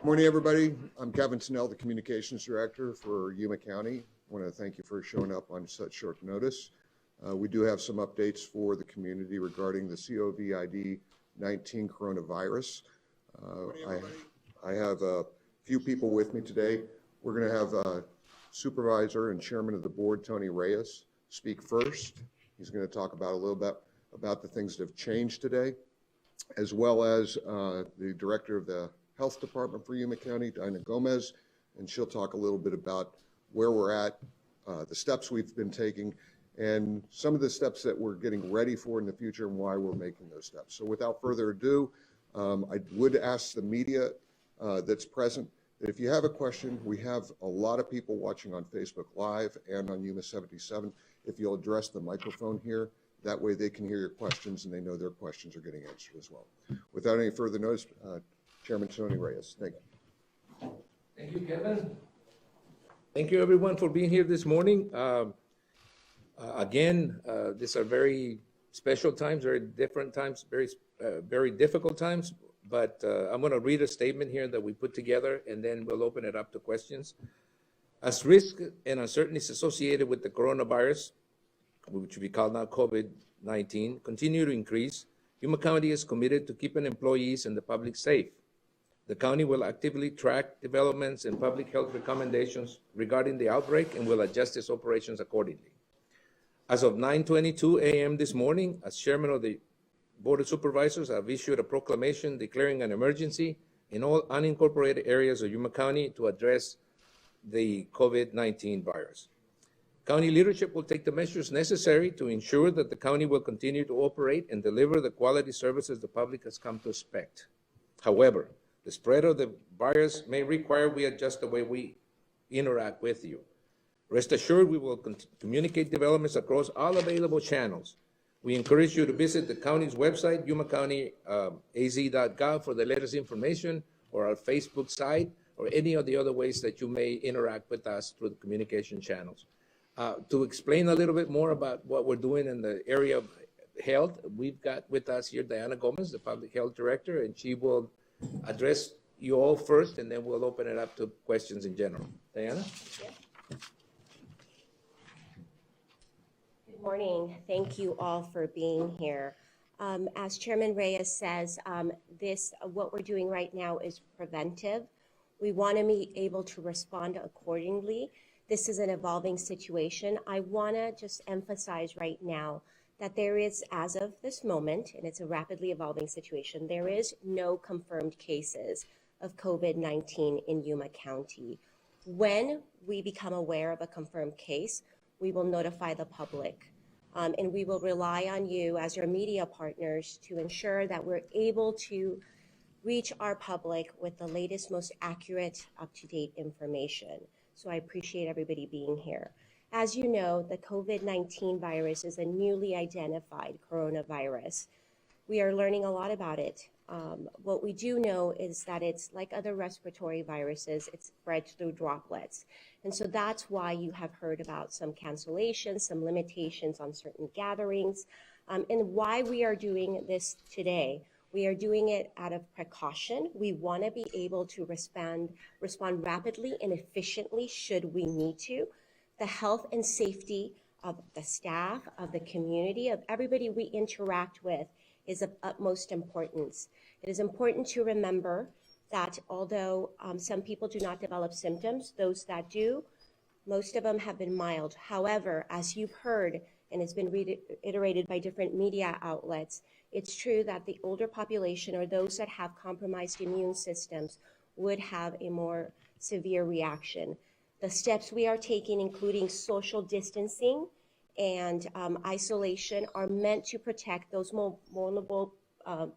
Morning, everybody. I'm Kevin Snell, the Communications Director for Yuma County. I want to thank you for showing up on such short notice. We do have some updates for the community regarding the COVID-19 coronavirus. I have a few people with me today. We're going to have Supervisor and Chairman of the Board, Tony Reyes, speak first. He's going to talk about a little bit about the things that have changed today, as well as the Director of the Health Department for Yuma County, Dinah Gomez, and she'll talk a little bit about where we're at, the steps we've been taking, and some of the steps that we're getting ready for in the future and why we're making those steps. So without further ado, I would ask the media that's present that if you have a question, we have a lot of people watching on Facebook Live and on Yuma 77. If you'll address the microphone here, that way they can hear your questions and they know their questions are getting answered as well. Without any further notice, Chairman Tony Reyes, thank you. Thank you, Kevin. Thank you, everyone, for being here this morning. Again, these are very special times, very different times, very difficult times. But I'm going to read a statement here that we put together, and then we'll open it up to questions. As risk and uncertainties associated with the coronavirus, which we call now COVID-19, continue to increase, Yuma County is committed to keeping employees and the public safe. The county will actively track developments and public health recommendations regarding the outbreak and will adjust its operations accordingly. As of 9:22 a.m. this morning, as chairman of the Board of Supervisors, I've issued a proclamation declaring an emergency in all unincorporated areas of Yuma County to address the COVID-19 virus. County leadership will take the measures necessary to ensure that the county will continue to operate and deliver the quality services the public has come to expect. However, the spread of the virus may require we adjust the way we interact with you. Rest assured, we will communicate developments across all available channels. We encourage you to visit the county's website, yumacountyaz.gov, for the latest information, or our Facebook site, or any of the other ways that you may interact with us through the communication channels. To explain a little bit more about what we're doing in the area of health, we've got with us here Dinah Gomez, the Public Health Director, and she will address you all first, and then we'll open it up to questions in general. Diana? Yeah. Good morning. Thank you all for being here. As Chairman Reyes says, what we're doing right now is preventive. We want to be able to respond accordingly. This is an evolving situation. I want to just emphasize right now that there is, as of this moment, and it's a rapidly evolving situation, there is no confirmed cases of COVID-19 in Yuma County. When we become aware of a confirmed case, we will notify the public. And we will rely on you as your media partners to ensure that we're able to reach our public with the latest, most accurate, up-to-date information. So I appreciate everybody being here. As you know, the COVID-19 virus is a newly identified coronavirus. We are learning a lot about it. What we do know is that it's like other respiratory viruses, it spreads through droplets. And so that's why you have heard about some cancellations, some limitations on certain gatherings, and why we are doing this today. We are doing it out of precaution. We want to be able to respond rapidly and efficiently should we need to. The health and safety of the staff, of the community, of everybody we interact with is of utmost importance. It is important to remember that although some people do not develop symptoms, those that do, most of them have been mild. However, as you've heard, and it's been reiterated by different media outlets, it's true that the older population or those that have compromised immune systems would have a more severe reaction. The steps we are taking, including social distancing and isolation, are meant to protect those more vulnerable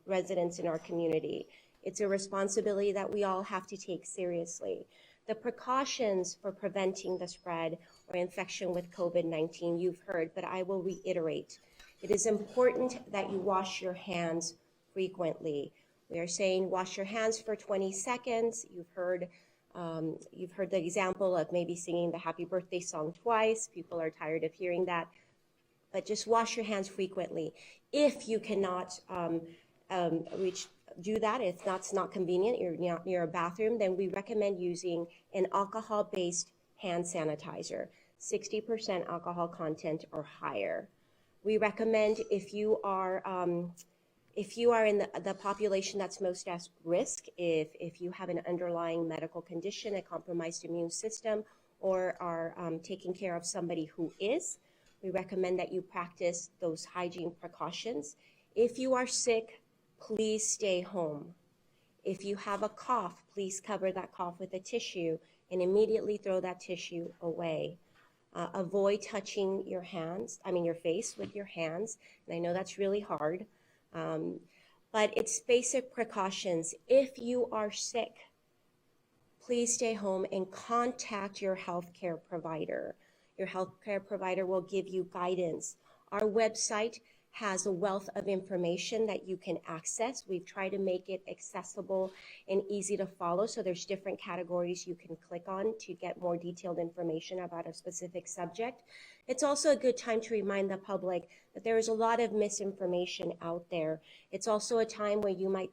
residents in our community. It's a responsibility that we all have to take seriously. The precautions for preventing the spread or infection with COVID-19 you've heard, but I will reiterate. It is important that you wash your hands frequently. We are saying wash your hands for 20 seconds. You've heard the example of maybe singing the happy birthday song twice. People are tired of hearing that. But just wash your hands frequently. If you cannot do that, if that's not convenient, you're not near a bathroom, then we recommend using an alcohol-based hand sanitizer, 60% alcohol content or higher. We recommend if you are in the population that's most at risk, if you have an underlying medical condition, a compromised immune system, or are taking care of somebody who is, we recommend that you practice those hygiene precautions. If you are sick, please stay home. If you have a cough, please cover that cough with a tissue and immediately throw that tissue away. Avoid touching your face with your hands. And I know that's really hard, but it's basic precautions. If you are sick, please stay home and contact your healthcare provider. Your healthcare provider will give you guidance. Our website has a wealth of information that you can access. We've tried to make it accessible and easy to follow, so there's different categories you can click on to get more detailed information about a specific subject. It's also a good time to remind the public that there is a lot of misinformation out there. It's also a time where you might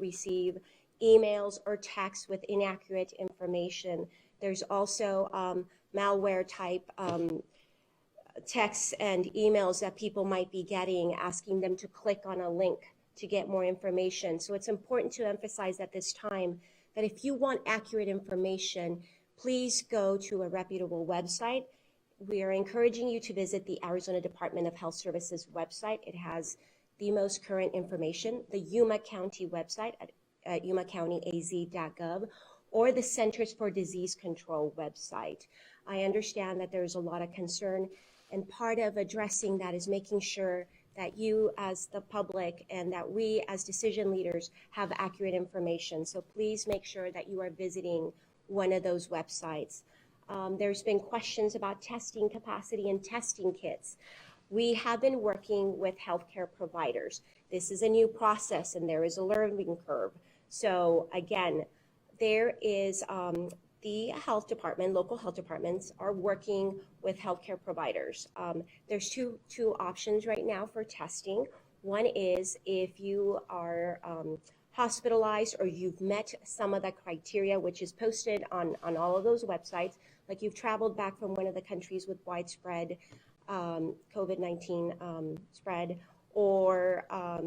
receive emails or texts with inaccurate information. There's also malware type texts and emails that people might be getting, asking them to click on a link to get more information. So it's important to emphasize at this time that if you want accurate information, please go to a reputable website. We are encouraging you to visit the Arizona Department of Health Services website. It has the most current information, the Yuma County website at yumacountyaz.gov, or the Centers for Disease Control website. I understand that there's a lot of concern, and part of addressing that is making sure that you as the public and that we as decision leaders have accurate information. So please make sure that you are visiting one of those websites. There's been questions about testing capacity and testing kits. We have been working with healthcare providers. This is a new process and there is a learning curve. So again, there is the health department, local health departments are working with healthcare providers. There's two options right now for testing. One is if you are hospitalized or you've met some of the criteria, which is posted on all of those websites, like you've traveled back from one of the countries with widespread COVID-19 spread, or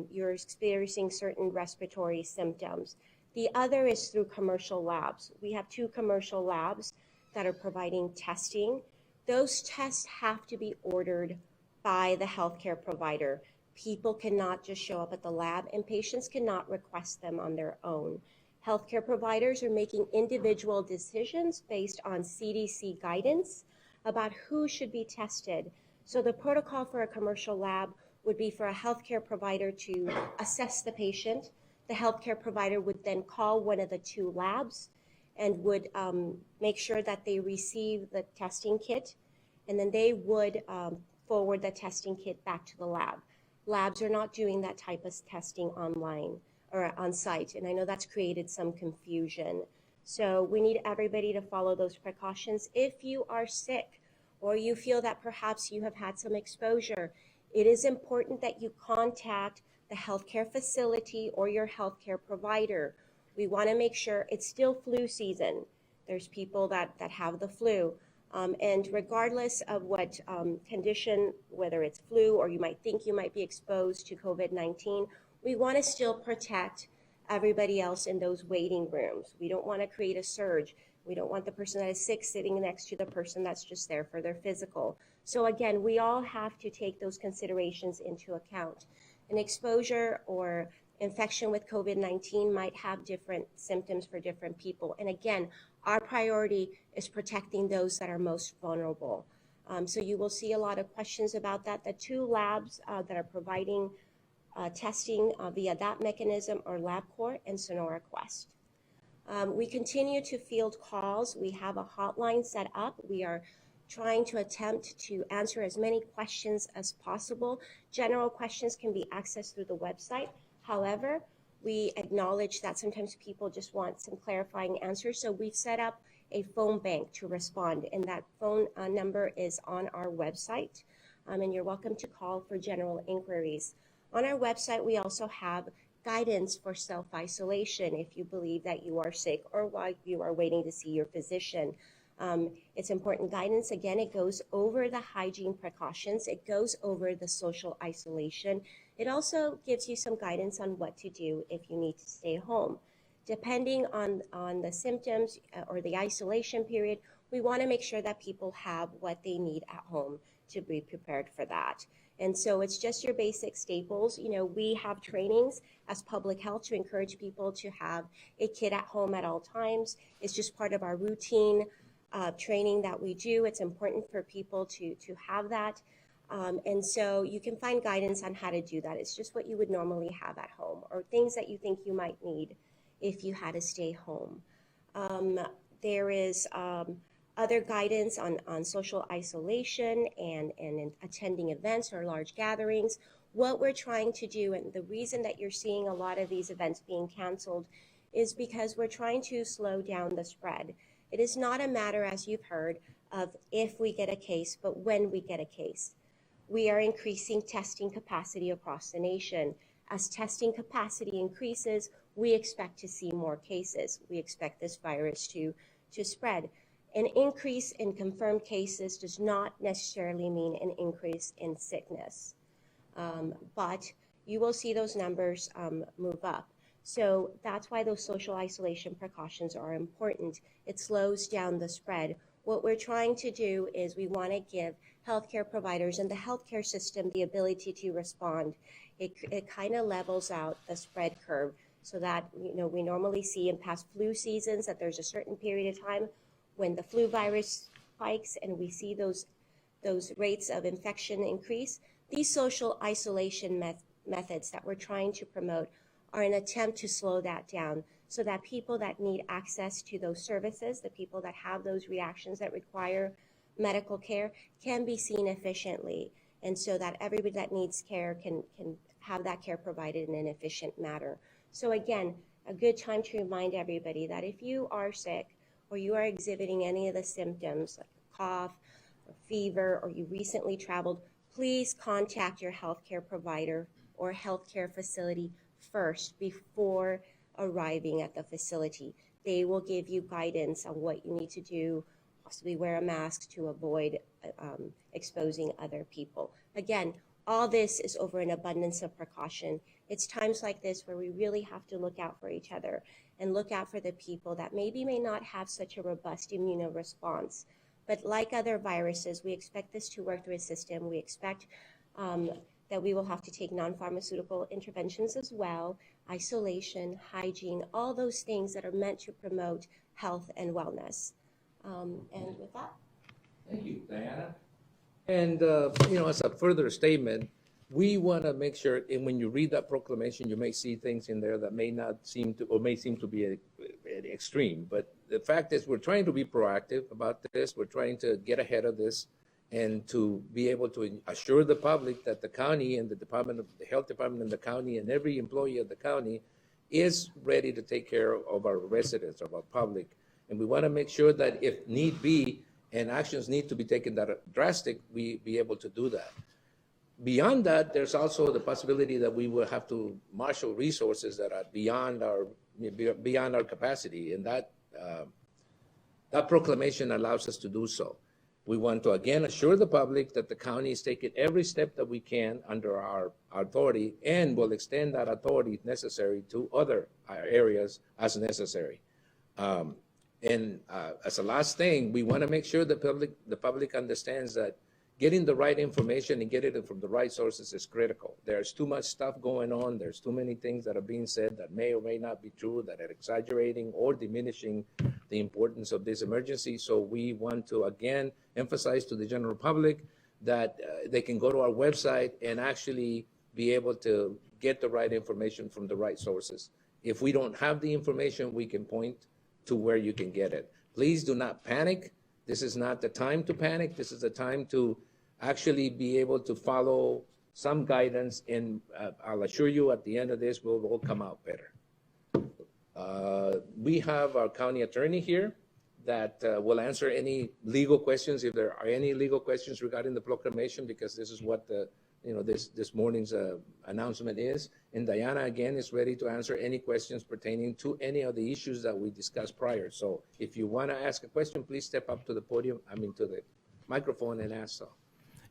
you're experiencing certain respiratory symptoms. The other is through commercial labs. We have 2 commercial labs that are providing testing. Those tests have to be ordered by the healthcare provider. People cannot just show up at the lab, and patients cannot request them on their own. Healthcare providers are making individual decisions based on CDC guidance about who should be tested. So the protocol for a commercial lab would be for a healthcare provider to assess the patient. The healthcare provider would then call one of the 2 labs and would make sure that they receive the testing kit, and then they would forward the testing kit back to the lab. Labs are not doing that type of testing online or on site, and I know that's created some confusion. So we need everybody to follow those precautions. If you are sick or you feel that perhaps you have had some exposure, it is important that you contact the healthcare facility or your healthcare provider. We want to make sure it's still flu season. There's people that have the flu. And regardless of what condition, whether it's flu or you might think you might be exposed to COVID-19, we want to still protect everybody else in those waiting rooms. We don't want to create a surge. We don't want the person that is sick sitting next to the person that's just there for their physical. So again, we all have to take those considerations into account. An exposure or infection with COVID-19 might have different symptoms for different people. And again, our priority is protecting those that are most vulnerable. So you will see a lot of questions about that. The 2 labs that are providing testing via that mechanism are LabCorp and Sonora Quest. We continue to field calls. We have a hotline set up. We are trying to attempt to answer as many questions as possible. General questions can be accessed through the website. However, we acknowledge that sometimes people just want some clarifying answers. So we've set up a phone bank to respond, and that phone number is on our website. And you're welcome to call for general inquiries. On our website, we also have guidance for self-isolation if you believe that you are sick or while you are waiting to see your physician. It's important guidance. Again, it goes over the hygiene precautions. It goes over the social isolation. It also gives you some guidance on what to do if you need to stay home. Depending on the symptoms or the isolation period, we want to make sure that people have what they need at home to be prepared for that. And so it's just your basic staples. You know, we have trainings as public health to encourage people to have a kit at home at all times. It's just part of our routine training that we do. It's important for people to have that. And so you can find guidance on how to do that. It's just what you would normally have at home or things that you think you might need if you had to stay home. There is other guidance on social isolation and in attending events or large gatherings. What we're trying to do, and the reason that you're seeing a lot of these events being canceled, is because we're trying to slow down the spread. It is not a matter, as you've heard, of if we get a case, but when we get a case. We are increasing testing capacity across the nation. As testing capacity increases, we expect to see more cases. We expect this virus to spread. An increase in confirmed cases does not necessarily mean an increase in sickness, but you will see those numbers move up. So that's why those social isolation precautions are important. It slows down the spread. What we're trying to do is we want to give healthcare providers and the healthcare system the ability to respond. It kind of levels out the spread curve so that, you know, we normally see in past flu seasons that there's a certain period of time when the flu virus spikes and we see those rates of infection increase. These social isolation methods that we're trying to promote are an attempt to slow that down so that people that need access to those services, the people that have those reactions that require medical care, can be seen efficiently, and so that everybody that needs care can have that care provided in an efficient manner. So again, a good time to remind everybody that if you are sick or you are exhibiting any of the symptoms like cough or fever or you recently traveled, please contact your healthcare provider or healthcare facility first before arriving at the facility. They will give you guidance on what you need to do, possibly wear a mask to avoid exposing other people. Again, all this is over an abundance of precaution. It's times like this where we really have to look out for each other and look out for the people that maybe may not have such a robust immune response. But like other viruses, we expect this to work through a system. We expect that we will have to take non-pharmaceutical interventions as well, isolation, hygiene, all those things that are meant to promote health and wellness. And with that. Thank you, Diana. And, you know, as a further statement, we want to make sure, and when you read that proclamation, you may see things in there that may not seem to, or may seem to be extreme. But the fact is, we're trying to be proactive about this. We're trying to get ahead of this and to be able to assure the public that the county and the health department in the county and every employee of the county is ready to take care of our residents, of our public. And we want to make sure that if need be, and actions need to be taken that are drastic, we be able to do that. Beyond that, there's also the possibility that we will have to marshal resources that are beyond our capacity, and that proclamation allows us to do so. We want to again assure the public that the county is taking every step that we can under our authority, and will extend that authority if necessary to other areas as necessary. And as a last thing, we want to make sure the public understands that getting the right information and getting it from the right sources is critical. There's too much stuff going on. There's too many things that are being said that may or may not be true, that are exaggerating or diminishing the importance of this emergency. So we want to, again, emphasize to the general public that they can go to our website and actually be able to get the right information from the right sources. If we don't have the information, we can point to where you can get it. Please do not panic. This is not the time to panic. This is the time to actually be able to follow some guidance, and I'll assure you at the end of this, we'll all come out better. We have our county attorney here that will answer any legal questions, if there are any legal questions regarding the proclamation, because this is what the this morning's announcement is. And Diana, again, is ready to answer any questions pertaining to any of the issues that we discussed prior. So if you want to ask a question, please step up to the podium, to the microphone and ask so.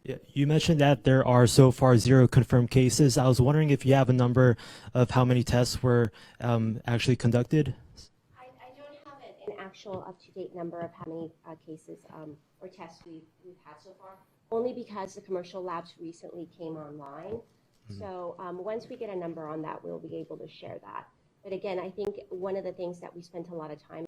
Yeah, you mentioned that there are so far 0 confirmed cases. I was wondering if you have a number of how many tests were actually conducted? I don't have an actual up-to-date number of how many cases or tests we've had so far, only because the commercial labs recently came online. So once we get a number on that, we'll be able to share that. But again, I think one of the things that we spent a lot of time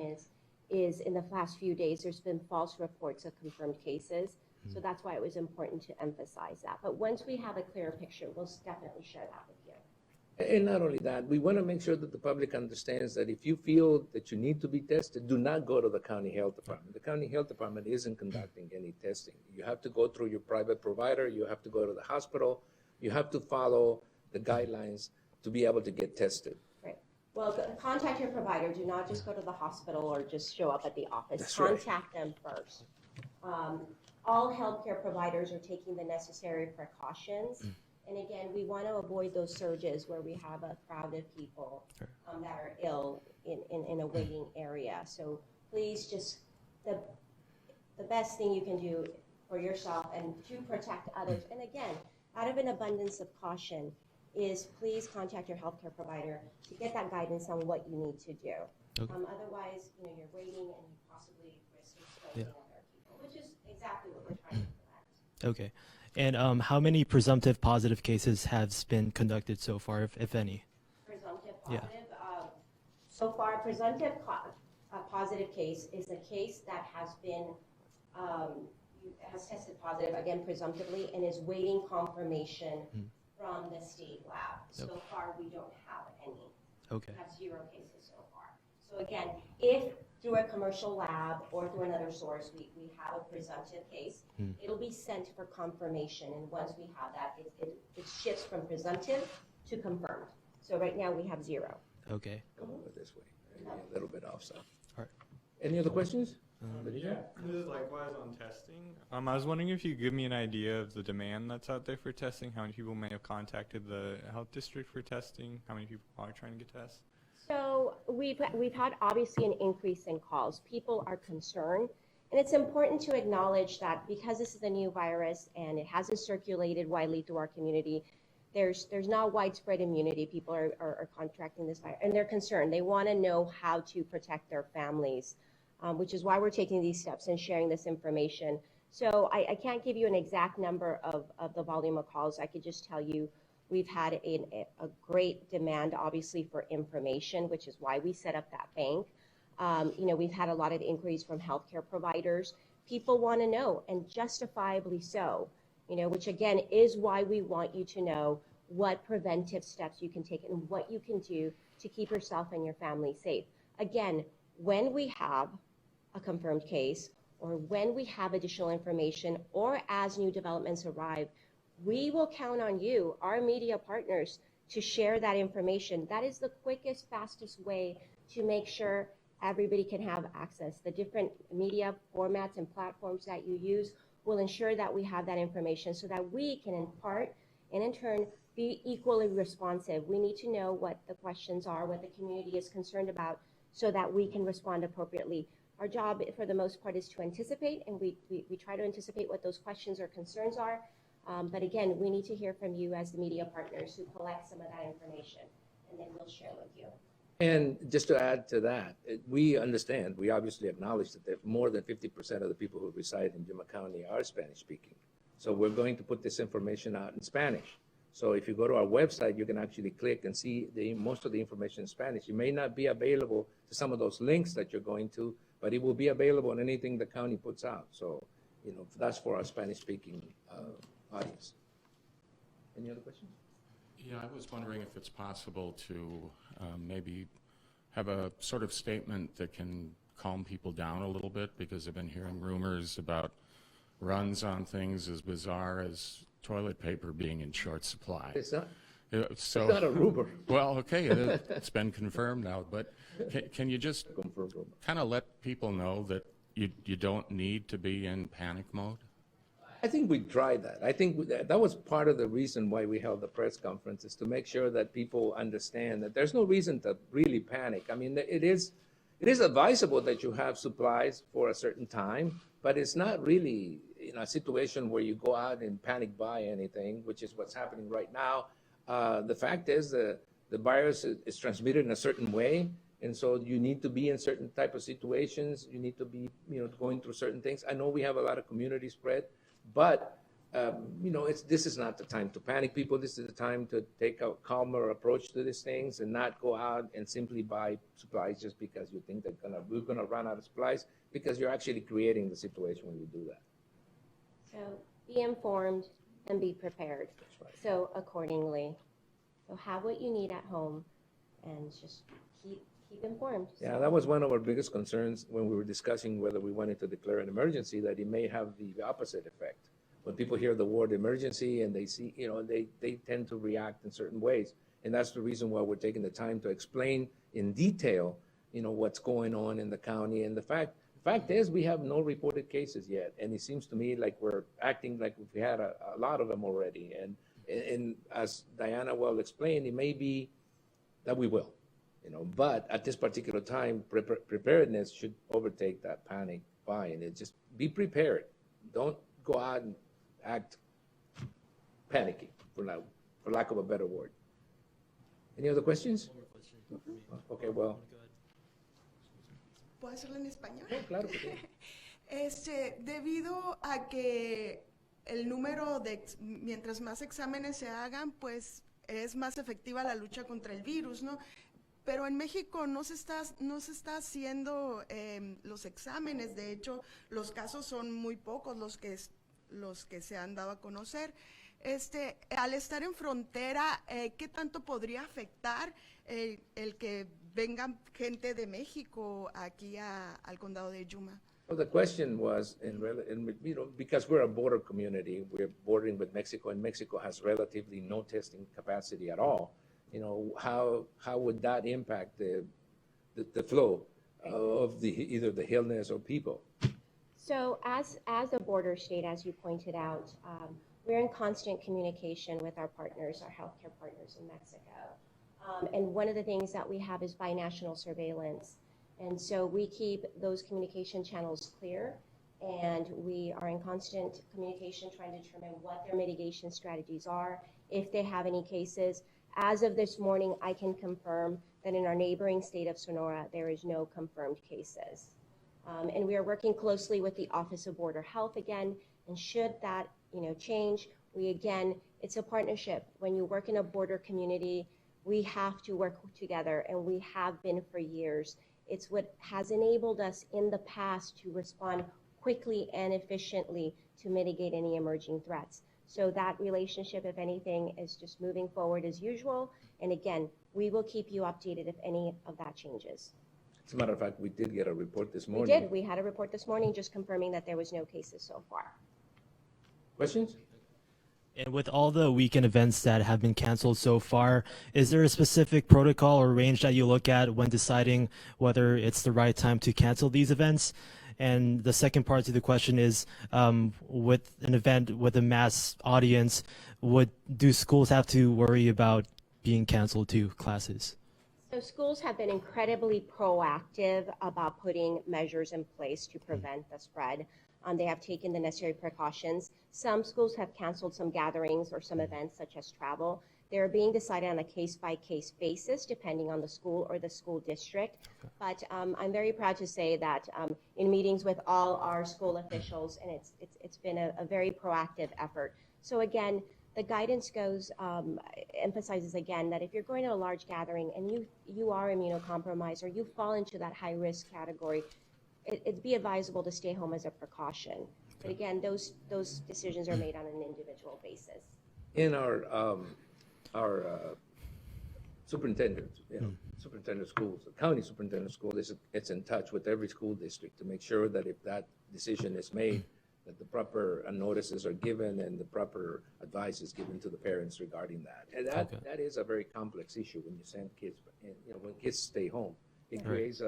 is in the last few days, there's been false reports of confirmed cases. So that's why it was important to emphasize that. But once we have a clearer picture, we'll definitely share that with you. And not only that, we want to make sure that the public understands that if you feel that you need to be tested, do not go to the county health department. The county health department isn't conducting any testing. You have to go through your private provider. You have to go to the hospital. You have to follow the guidelines to be able to get tested. Right. Well, contact your provider. Do not just go to the hospital or just show up at the office. That's right. Contact them first. All healthcare providers are taking the necessary precautions. And again, we want to avoid those surges where we have a crowd of people that are ill in a waiting area. So please just, the best thing you can do for yourself and to protect others. And again, out of an abundance of caution is please contact your healthcare provider to get that guidance on what you need to do. Okay. Otherwise, you're waiting and you possibly risk exposing other people, which is exactly what we're trying to prevent. Okay. And how many presumptive positive cases have been conducted so far, if any? Presumptive positive? So far, presumptive positive case is a case that has been, has tested positive, again, presumptively, and is waiting confirmation from the state lab. So far, we don't have any. Okay. We have 0 cases so far. So again, if through a commercial lab or through another source, we have a presumptive case, it'll be sent for confirmation. And once we have that, it shifts from presumptive to confirmed. So right now we have 0. Okay. Come over this way. Maybe a little bit off, so. All right. Any other questions? Yeah, likewise on testing. I was wondering if you could give me an idea of the demand that's out there for testing, how many people may have contacted the health district for testing, how many people are trying to get tests? So we've had obviously an increase in calls. People are concerned. And it's important to acknowledge that because this is a new virus and it hasn't circulated widely through our community, there's not widespread immunity. People are contracting this virus and they're concerned. They want to know how to protect their families, which is why we're taking these steps and sharing this information. So I can't give you an exact number of the volume of calls. I could just tell you we've had a great demand, obviously, for information, which is why we set up that bank. We've had a lot of inquiries from healthcare providers. People want to know, and justifiably so, which again is why we want you to know what preventive steps you can take and what you can do to keep yourself and your family safe. Again, when we have a confirmed case or when we have additional information or as new developments arrive, we will count on you, our media partners, to share that information. That is the quickest, fastest way to make sure everybody can have access. The different media formats and platforms that you use will ensure that we have that information so that we can impart and in turn be equally responsive. We need to know what the questions are, what the community is concerned about so that we can respond appropriately. Our job for the most part is to anticipate, and we try to anticipate what those questions or concerns are. But again, we need to hear from you as the media partners who collect some of that information, and then we'll share with you. And just to add to that, we understand, we obviously acknowledge that more than 50% of the people who reside in Yuma County are Spanish speaking. So we're going to put this information out in Spanish. So if you go to our website, you can actually click and see most of the information in Spanish. It may not be available to some of those links that you're going to, but it will be available on anything the county puts out. So, that's for our Spanish speaking audience. Any other questions? Yeah, I was wondering if it's possible to maybe have a sort of statement that can calm people down a little bit, because I've been hearing rumors about runs on things as bizarre as toilet paper being in short supply. It's not, It's not a rumor. Well, okay, it's been confirmed now, but can you just kind of let people know that you don't need to be in panic mode? I think we tried that. I think that was part of the reason why we held the press conference, is to make sure that people understand that there's no reason to really panic. I mean, it is advisable that you have supplies for a certain time, but it's not really, a situation where you go out and panic buy anything, which is what's happening right now. The fact is the virus is transmitted in a certain way, and so you need to be in certain type of situations. You need to be, going through certain things. I know we have a lot of community spread, but this is not the time to panic people. This is the time to take a calmer approach to these things and not go out and simply buy supplies just because you think we're gonna run out of supplies, because you're actually creating the situation when you do that. So be informed and be prepared. That's right. So accordingly, so have what you need at home and just keep informed. Yeah, So- that was one of our biggest concerns when we were discussing whether we wanted to declare an emergency, that it may have the opposite effect. When people hear the word emergency and they see, they tend to react in certain ways. And that's the reason why we're taking the time to explain in detail, what's going on in the county. And the fact is, we have no reported cases yet. And it seems to me like we're acting like we had a lot of them already. And as Diana well explained, it may be that we will. But at this particular time, preparedness should overtake that panic buying. It just be prepared. Don't go out and act panicky, for lack of a better word. Any other questions? Okay, well. ¿Puedo hacerlo en español? Oh, claro que sí. Debido a que el número mientras más exámenes se hagan, pues es más efectiva la lucha contra el virus, ¿no? Pero en México no se está haciendo los exámenes. De hecho, los casos son muy pocos los que se han dado a conocer. Al estar en frontera, ¿qué tanto podría afectar el que vengan gente de México aquí al condado de Yuma? Well, the question was, because we're a border community, we're bordering with Mexico, and Mexico has relatively no testing capacity at all. How would that impact the flow of either the illness or people? So as a border state, as you pointed out, we're in constant communication with our partners, our healthcare partners in Mexico. And one of the things that we have is binational surveillance. And so we keep those communication channels clear, and we are in constant communication trying to determine what their mitigation strategies are, if they have any cases. As of this morning, I can confirm that in our neighboring state of Sonora, there is no confirmed cases. And we are working closely with the Office of Border Health again, and should that change, it's a partnership. When you work in a border community, we have to work together, and we have been for years. It's what has enabled us in the past to respond quickly and efficiently to mitigate any emerging threats. So that relationship, if anything, is just moving forward as usual. And again, we will keep you updated if any of that changes. As a matter of fact, we did get a report this We morning. did. We had a report this morning just confirming that there was no cases so far. Questions? And with all the weekend events that have been canceled so far, is there a specific protocol or range that you look at when deciding whether it's the right time to cancel these events? And the second part to the question is, with an event with a mass audience, do schools have to worry about being canceled too, classes? So schools have been incredibly proactive about putting measures in place to prevent the spread. They have taken the necessary precautions. Some schools have canceled some gatherings or some events such as travel. They're being decided on a case-by-case basis depending on the school or the school district. But I'm very proud to say that in meetings with all our school officials, and it's been a very proactive effort. So again, the guidance emphasizes again that if you're going to a large gathering and you are immunocompromised or you fall into that high-risk category, it'd be advisable to stay home as a precaution. But again, those decisions are made on an individual basis. In our superintendent, superintendent of schools, the county superintendent of schools, it's in touch with every school district to make sure that if that decision is made, that the proper notices are given and the proper advice is given to the parents regarding that. And that is a very complex issue when you send kids, when kids stay home. It creates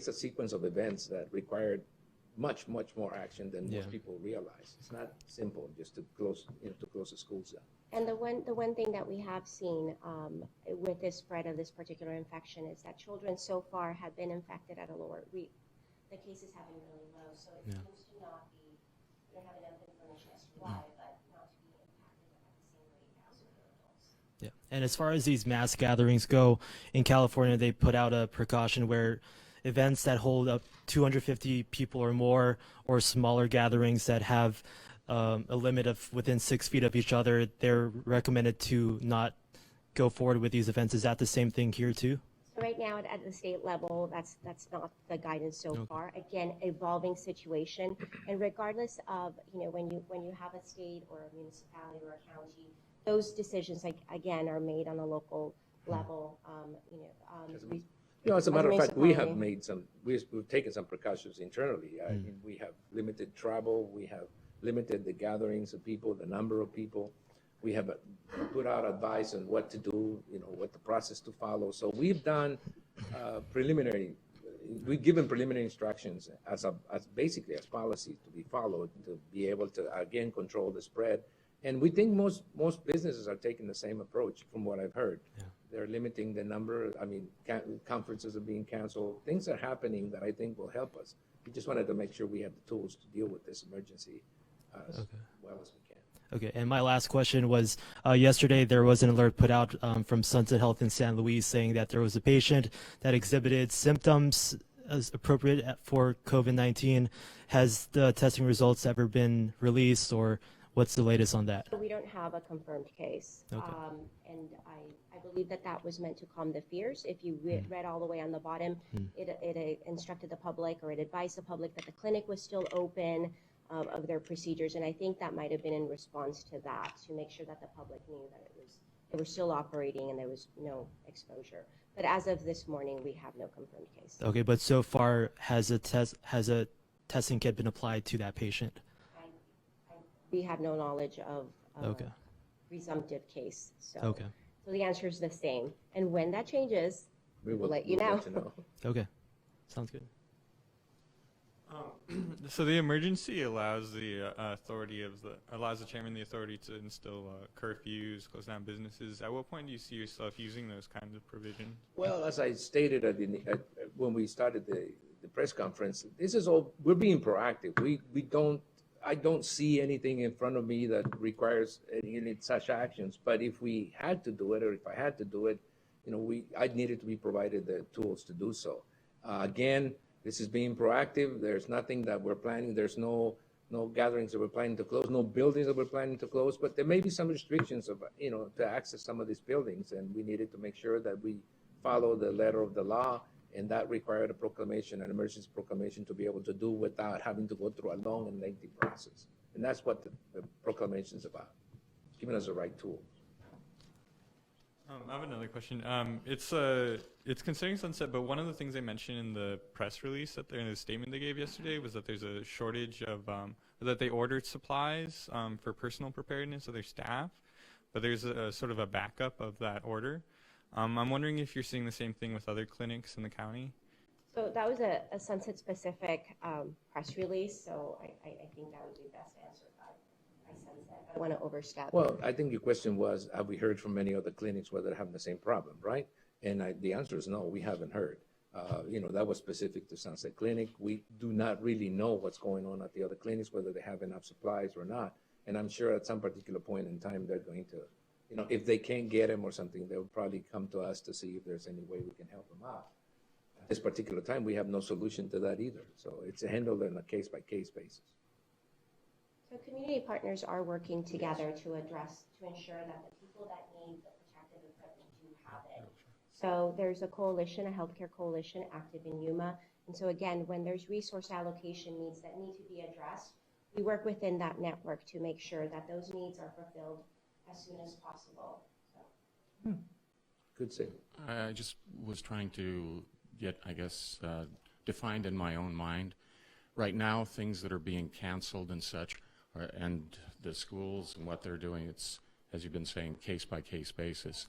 a sequence of events that require much, much more action than most Yeah. people realize. It's not simple just to close, to close the schools down. And the one thing that we have seen with this spread of this particular infection is that children so far have been infected at a lower rate. The cases have been really low, so it Yeah. seems to not be, we don't have enough information as to why, but not to be impacted at the same rate as other adults. Yeah. And as far as these mass gatherings go, in California, they put out a precaution where events that hold up 250 people or more, or smaller gatherings that have a limit of within 6 feet of each other, they're recommended to not go forward with these events. Is that the same thing here too? So right now at the state level, that's not the guidance so Okay. far. Again, evolving situation, and regardless of when you have a state or a municipality or a county, those decisions again are made on a local level. As a As matter a of fact, we have municipality. we've taken some precautions internally. I mean, we have limited travel, we have limited the gatherings of people, the number of people. We have put out advice on what to do, what the process to follow. So we've done we've given preliminary instructions as basically as policies to be followed to be able to, again, control the spread. And we think most businesses are taking the same approach from what I've heard. Yeah. They're limiting the number. I mean, conferences are being canceled. Things are happening that I think will help us. We just wanted to make sure we have the tools to deal with this emergency as well as we can. Okay, and my last question was, yesterday there was an alert put out from Sunset Health in San Luis saying that there was a patient that exhibited symptoms as appropriate for COVID-19. Has the testing results ever been released, or what's the latest on that? We don't have a confirmed case. Okay. And I believe that was meant to calm the fears. If you read all the way on the bottom, it instructed the public, or it advised the public that the clinic was still open of their procedures. And I think that might have been in response to that, to make sure that the public knew that they were still operating and there was no exposure. But as of this morning, we have no confirmed case. Okay, but so far has a testing kit been applied to that patient? We have no knowledge of Okay. presumptive case. So, Okay. so the answer is the same. And when that changes, We will let you we'll know. let you know. Okay. Sounds good. So the emergency allows the allows the chairman the authority to instill curfews, close down businesses. At what point do you see yourself using those kinds of provisions? Well, as I stated when we started the press conference, this is all, we're being proactive. I don't see anything in front of me that requires any such actions. But if we had to do it, or if I had to do it, I needed to be provided the tools to do so. Again, this is being proactive. There's nothing that we're planning. There's no gatherings that we're planning to close, no buildings that we're planning to close, but there may be some restrictions of, to access some of these buildings, and we needed to make sure that we follow the letter of the law, and that required a proclamation, an emergency proclamation, to be able to do without having to go through a long and lengthy process. And that's what the proclamation is about, giving us the right tool. I have another question. It's concerning Sunset, but one of the things they mentioned in the press release in the statement they gave yesterday was that there's a shortage of that they ordered supplies for personal preparedness of their staff, but there's a sort of a backup of that order. I'm wondering if you're seeing the same thing with other clinics in the county. So that was a Sunset-specific press release, so I think that would be best answered by Sunset. I don't want to overstep. Well, I think your question was, have we heard from many other clinics whether they're having the same problem, right? And the answer is no, we haven't heard. That was specific to Sunset Clinic. We do not really know what's going on at the other clinics, whether they have enough supplies or not. And I'm sure at some particular point in time, they're going to, if they can't get them or something, they'll probably come to us to see if there's any way we can help them out. At this particular time, we have no solution to that either. So it's handled on a case-by-case basis. So community partners are working together to ensure that the people that need the protective equipment do have it. So there's a coalition, a healthcare coalition active in Yuma. And so again, when there's resource allocation needs that need to be addressed, we work within that network to make sure that those needs are fulfilled as soon as possible. So. Good save. I just was trying to get, I guess, defined in my own mind. Right now, things that are being canceled and such, and the schools and what they're doing, it's, as you've been saying, case-by-case basis.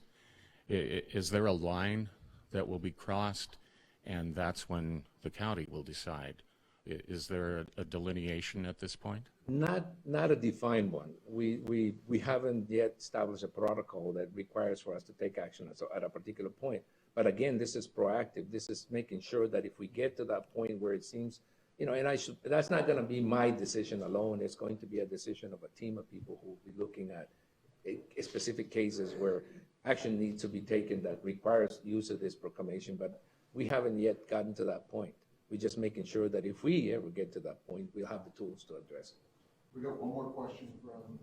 Is there a line that will be crossed, and that's when the county will decide Is there a delineation at this point? Not a defined one. We haven't yet established a protocol that requires for us to take action at a particular point. But again, this is proactive. This is making sure that if we get to that point where it seems, that's not going to be my decision alone. It's going to be a decision of a team of people who will be looking at specific cases where action needs to be taken that requires use of this proclamation. But we haven't yet gotten to that point. We're just making sure that if we ever get to that point, we'll have the tools to address it. We got one more question from.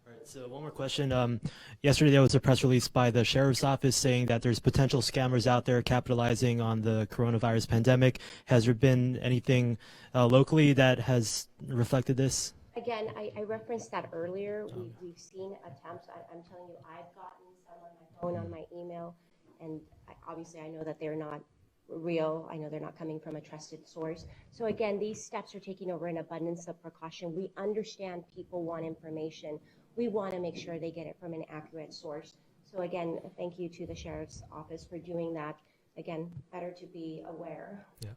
All right, so one more question. Yesterday there was a press release by the sheriff's office saying that there's potential scammers out there capitalizing on the coronavirus pandemic. Has there been anything locally that has reflected this? Again, I referenced that earlier. We've seen attempts. I'm telling you, I've gotten some on my phone, on my email, and obviously I know that they're not real. I know they're not coming from a trusted source. So again, these steps are taking over an abundance of precaution. We understand people want information. We want to make sure they get it from an accurate source. So again, thank you to the sheriff's office for doing that. Again, better to be aware. Yeah.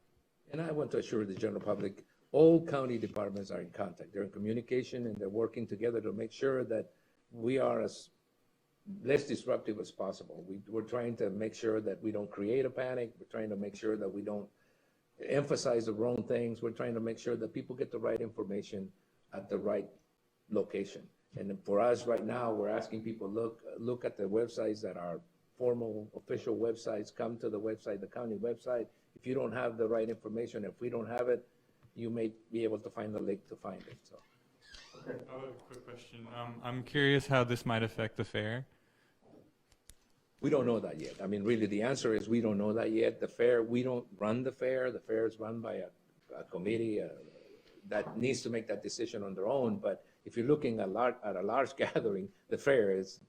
And I want to assure the general public, all county departments are in contact. They're in communication and they're working together to make sure that we are as less disruptive as possible. We're trying to make sure that we don't create a panic. We're trying to make sure that we don't emphasize the wrong things. We're trying to make sure that people get the right information at the right location. And for us right now, we're asking people, look at the websites that are formal, official websites. Come to the website, the county website. If you don't have the right information, if we don't have it, you may be able to find the link to find it. So. Okay. I have a quick question. I'm curious how this might affect the fair. We don't know that yet. I mean, really, the answer is we don't know that yet. The fair, we don't run the fair. The fair is run by a committee that needs to make that decision on their own. But if you're looking at a large gathering, the fair is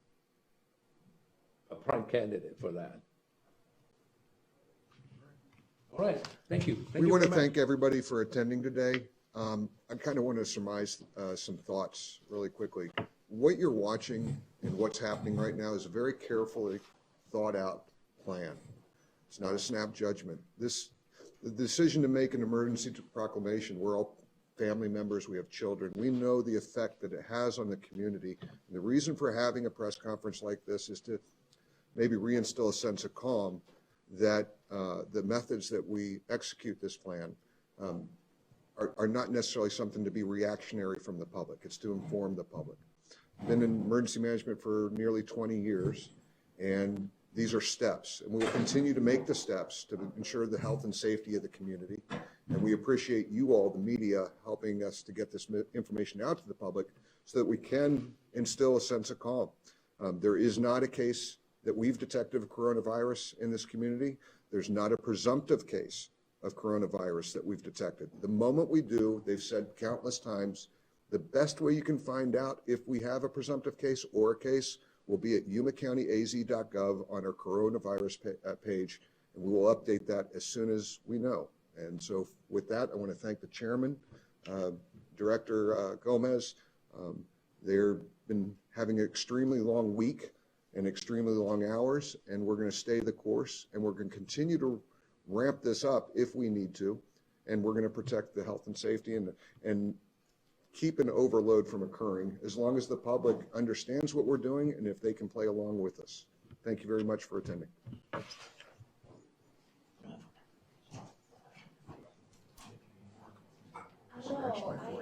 a prime candidate for that. All right, thank you. We want to thank everybody for attending today. I kind of want to surmise some thoughts really quickly. What you're watching and what's happening right now is a very carefully thought out plan. It's not a snap judgment. The decision to make an emergency proclamation, we're all family members, we have children. We know the effect that it has on the community. And the reason for having a press conference like this is to maybe reinstill a sense of calm that the methods that we execute this plan are not necessarily something to be reactionary from the public. It's to inform the public. Been in emergency management for nearly 20 years, and these are steps. And we will continue to make the steps to ensure the health and safety of the community. And we appreciate you all, the media, helping us to get this information out to the public so that we can instill a sense of calm. There is not a case that we've detected of coronavirus in this community. There's not a presumptive case of coronavirus that we've detected. The moment we do, they've said countless times, the best way you can find out if we have a presumptive case or a case will be at yumacountyaz.gov on our coronavirus page, and we will update that as soon as we know. And so with that, I want to thank the chairman, Director Gomez. They've been having an extremely long week and extremely long hours, and we're going to stay the course, and we're going to continue to ramp this up if we need to, and we're going to protect the health and safety and keep an overload from occurring as long as the public understands what we're doing and if they can play along with us. Thank you very much for attending. Oh,